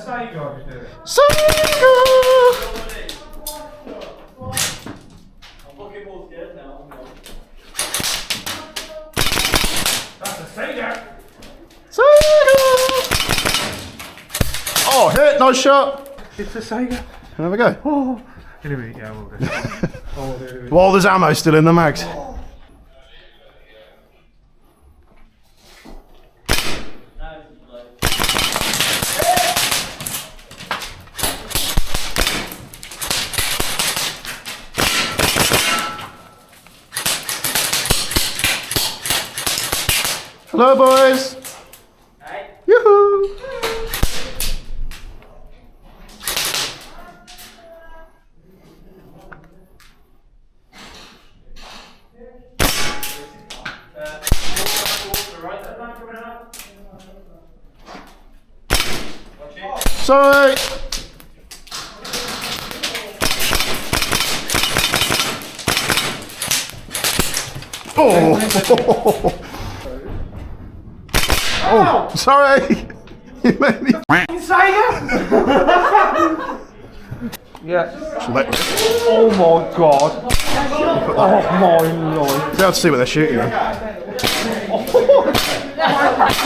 Saiga do it? Saiga! I'm looking more scared now. That's a Saiga! Saiga! Oh, hit, nice shot. It's a Saiga. There we go. Oh. Anyway, yeah, we'll do. Oh, there. While there's ammo still in the mags. Hello, boys. Hey. Yoo-hoo. Sorry. Oh. Oh, sorry. You made me. Yeah. Oh my god. Oh my lord. be able to see what they're shooting at.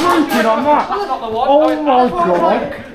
Freaking on that. Oh my god.